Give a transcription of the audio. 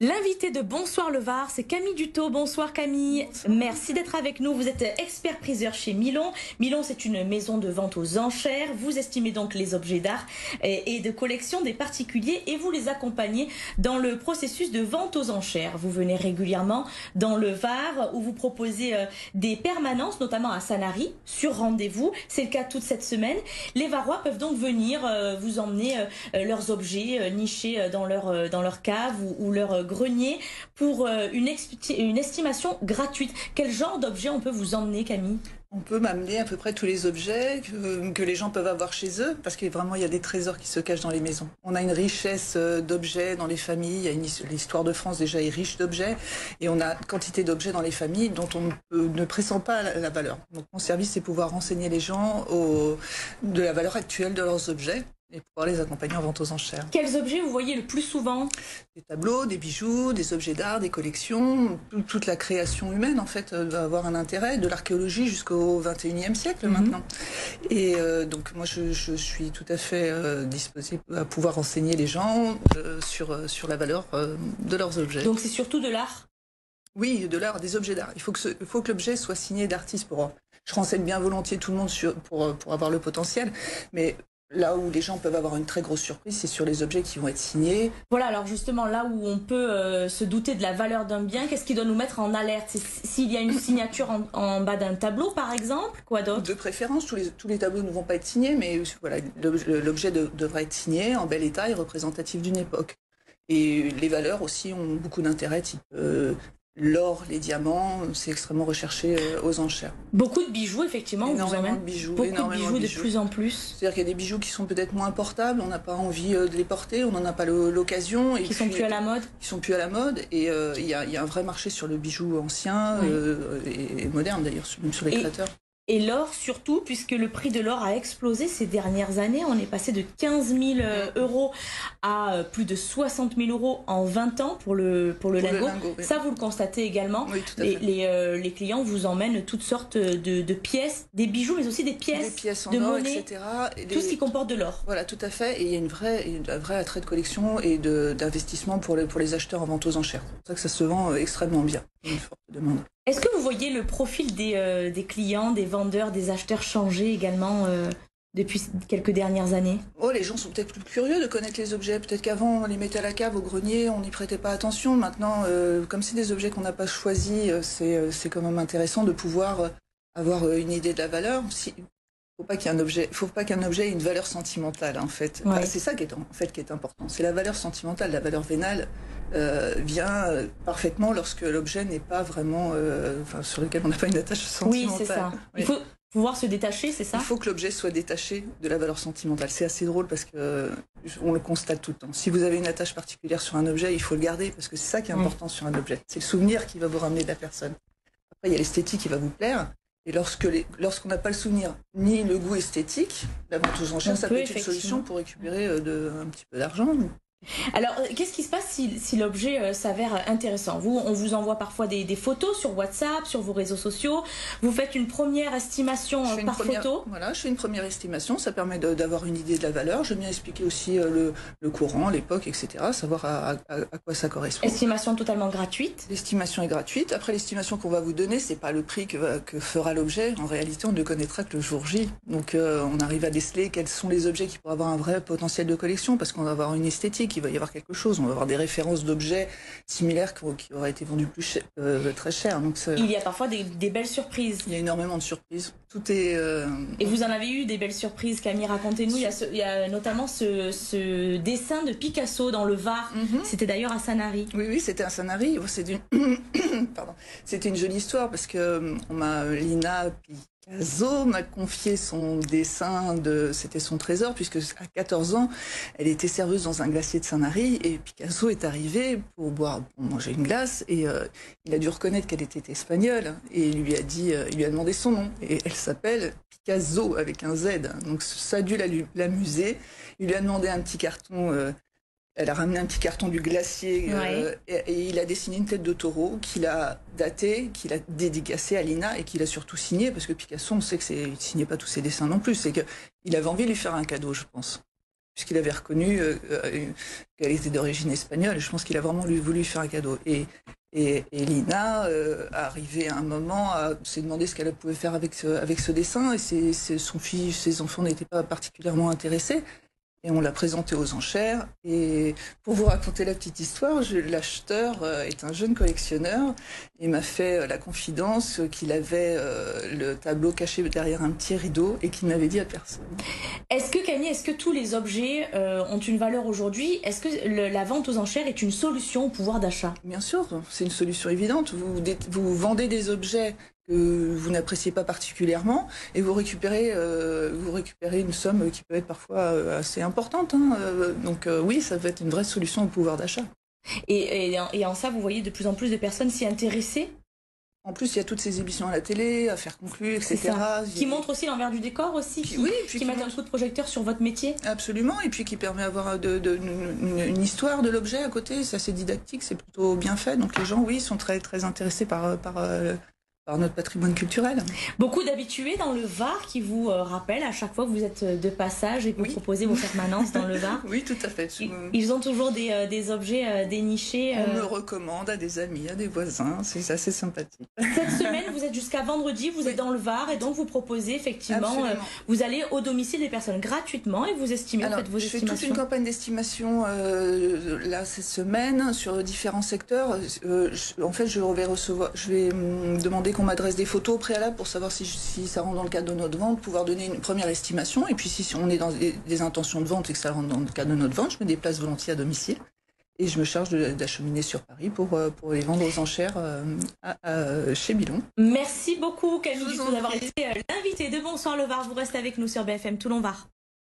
L'invité de Bonsoir le Var, c'est Camille Dutot. Bonsoir Camille. Bonsoir. Merci d'être avec nous. Vous êtes expert priseur chez Milon. Milon, c'est une maison de vente aux enchères. Vous estimez donc les objets d'art et de collection des particuliers et vous les accompagnez dans le processus de vente aux enchères. Vous venez régulièrement dans le Var où vous proposez des permanences, notamment à Sanary, sur rendez-vous. C'est le cas toute cette semaine. Les Varois peuvent donc venir vous emmener leurs objets nichés dans leur cave ou leur grenier pour une estimation gratuite. Quel genre d'objet on peut vous emmener, Camille? On peut m'amener à peu près tous les objets que les gens peuvent avoir chez eux, parce que vraiment, il y a des trésors qui se cachent dans les maisons. On a une richesse d'objets dans les familles. L'histoire de France, déjà, est riche d'objets. Et on a une quantité d'objets dans les familles dont on ne pressent pas la valeur. Donc, mon service, c'est pouvoir renseigner les gens de la valeur actuelle de leurs objets et pouvoir les accompagner en vente aux enchères. Quels objets vous voyez le plus souvent? Des tableaux, des bijoux, des objets d'art, des collections. Toute la création humaine, en fait, va avoir un intérêt, de l'archéologie jusqu'au XXIe siècle maintenant. Et donc, moi, je suis tout à fait disposée à pouvoir renseigner les gens sur la valeur de leurs objets. Donc, c'est surtout de l'art? Oui, de l'art, des objets d'art. Il faut que l'objet soit signé d'artiste. Je renseigne bien volontiers tout le monde pour avoir le potentiel, mais là où les gens peuvent avoir une très grosse surprise, c'est sur les objets qui vont être signés. Voilà, alors justement, là où on peut se douter de la valeur d'un bien, qu'est-ce qui doit nous mettre en alerte? S'il y a une signature en bas d'un tableau, par exemple, quoi d'autre? De préférence, tous les tableaux ne vont pas être signés, mais voilà, l'objet devrait être signé, en bel état et représentatif d'une époque. Et les valeurs aussi ont beaucoup d'intérêt, type l'or, les diamants, c'est extrêmement recherché aux enchères. Beaucoup de bijoux, effectivement. Énormément de bijoux. Beaucoup de bijoux de plus en plus. C'est-à-dire qu'il y a des bijoux qui sont peut-être moins portables, on n'a pas envie de les porter, on n'en a pas l'occasion. Qui sont plus à la mode. Qui sont plus à la mode. Et il y a un vrai marché sur le bijou ancien et moderne d'ailleurs, même sur les créateurs. Et l'or surtout, puisque le prix de l'or a explosé ces dernières années. On est passé de 15 000 euros à plus de 60 000 euros en 20 ans pour le lingot. Oui. Ça, vous le constatez également. Oui, tout à fait. Les clients vous emmènent toutes sortes de pièces, des bijoux, mais aussi des pièces en de or, monnaie, etc. Tout ce qui comporte de l'or. Voilà, tout à fait. Et il y a un vrai attrait de collection et d'investissement pour les acheteurs en vente aux enchères. C'est pour ça que ça se vend extrêmement bien. Une forte demande. Est-ce que vous voyez le profil des clients, des vendeurs, des acheteurs changer également depuis quelques dernières années? Les gens sont peut-être plus curieux de connaître les objets. Peut-être qu'avant, on les mettait à la cave, au grenier, on n'y prêtait pas attention. Maintenant, comme c'est des objets qu'on n'a pas choisis, c'est quand même intéressant de pouvoir avoir une idée de la valeur. Faut pas qu'un objet ait une valeur sentimentale, en fait. Ouais. C'est ça qui est important. C'est la valeur sentimentale, la valeur vénale vient parfaitement lorsque l'objet n'est pas vraiment, sur lequel on n'a pas une attache sentimentale. Oui, c'est ça. Oui. Il faut pouvoir se détacher, c'est ça? Il faut que l'objet soit détaché de la valeur sentimentale. C'est assez drôle parce que on le constate tout le temps. Si vous avez une attache particulière sur un objet, il faut le garder parce que c'est ça qui est important sur un objet. C'est le souvenir qui va vous ramener de la personne. Après, il y a l'esthétique qui va vous plaire. Et lorsqu'on n'a pas le souvenir ni le goût esthétique, la vente aux enchères, ça peut être une solution pour récupérer un petit peu d'argent. Alors, qu'est-ce qui se passe si l'objet s'avère intéressant? On vous envoie parfois des photos sur WhatsApp, sur vos réseaux sociaux. Vous faites une première estimation par photo. Voilà, je fais une première estimation. Ça permet d'avoir une idée de la valeur. J'aime bien expliquer aussi le courant, l'époque, etc. Savoir à quoi ça correspond. Estimation totalement gratuite. L'estimation est gratuite. Après, l'estimation qu'on va vous donner, c'est pas le prix que fera l'objet. En réalité, on ne le connaîtra que le jour J. Donc, on arrive à déceler quels sont les objets qui pourraient avoir un vrai potentiel de collection parce qu'on va avoir une esthétique. Il va y avoir quelque chose, on va avoir des références d'objets similaires qui auraient été vendus très cher. Donc il y a parfois des belles surprises. Il y a énormément de surprises. Tout est. Et vous en avez eu des belles surprises, Camille, racontez-nous. Il y a notamment ce dessin de Picasso dans le Var. C'était d'ailleurs à Sanary. Oui, c'était à Sanary. C'était une jolie histoire parce que Lina Picasso m'a confié son dessin c'était son trésor, puisque à 14 ans, elle était serveuse dans un glacier de Sanary et Picasso est arrivé pour manger une glace et il a dû reconnaître qu'elle était espagnole et il lui a demandé son nom et elle s'appelle Picasso avec un Z. Donc ça a dû l'amuser. Il lui a demandé un petit carton. Elle a ramené un petit carton du glacier et il a dessiné une tête de taureau qu'il a daté, qu'il a dédicacé à Lina et qu'il a surtout signé, parce que Picasso, on sait qu'il ne signait pas tous ses dessins non plus, c'est qu'il avait envie de lui faire un cadeau, je pense. puisqu'il avait reconnu qu'elle était d'origine espagnole. Et je pense qu'il a vraiment voulu faire un cadeau. Et Lina, arrivée à un moment, s'est demandé ce qu'elle pouvait faire avec ce dessin. Et son fils, ses enfants n'étaient pas particulièrement intéressés. Et on l'a présenté aux enchères. Et pour vous raconter la petite histoire, l'acheteur est un jeune collectionneur. Il m'a fait la confidence qu'il avait le tableau caché derrière un petit rideau et qu'il n'avait dit à personne. Est-ce que, Camille, est-ce que tous les objets ont une valeur aujourd'hui? Est-ce que la vente aux enchères est une solution au pouvoir d'achat? Bien sûr, c'est une solution évidente. Vous vendez des objets que vous n'appréciez pas particulièrement et vous récupérez une somme qui peut être parfois assez importante. Donc oui, ça peut être une vraie solution au pouvoir d'achat. Et en ça, vous voyez de plus en plus de personnes s'y intéresser? En plus, il y a toutes ces émissions à la télé, Affaires conclues, etc. Qui montrent aussi l'envers du décor aussi, qui mettent un coup de projecteur sur votre métier. Absolument, et puis qui permet d'avoir une histoire de l'objet à côté. C'est assez didactique, c'est plutôt bien fait. Donc les gens, oui, sont très, très intéressés par notre patrimoine culturel. Beaucoup d'habitués dans le Var qui vous rappellent à chaque fois que vous êtes de passage et que vous proposez vos permanences dans le Var. Oui, tout à fait. Ils ont toujours des objets dénichés. On me recommande à des amis, à des voisins, c'est assez sympathique. Cette semaine, vous êtes jusqu'à vendredi, vous êtes dans le Var et donc vous proposez effectivement, vous allez au domicile des personnes gratuitement et vous estimez, faites vos estimations. Je fais toute une campagne d'estimation là cette semaine sur différents secteurs. En fait, je vais demander qu'on m'adresse des photos au préalable pour savoir si ça rentre dans le cadre de notre vente, pouvoir donner une première estimation. Et puis si on est dans des intentions de vente et que ça rentre dans le cadre de notre vente, je me déplace volontiers à domicile et je me charge d'acheminer sur Paris pour les vendre aux enchères chez Milon. Merci beaucoup Camille d'avoir été l'invitée de Bonsoir le Var. Vous restez avec nous sur BFM Toulon Var.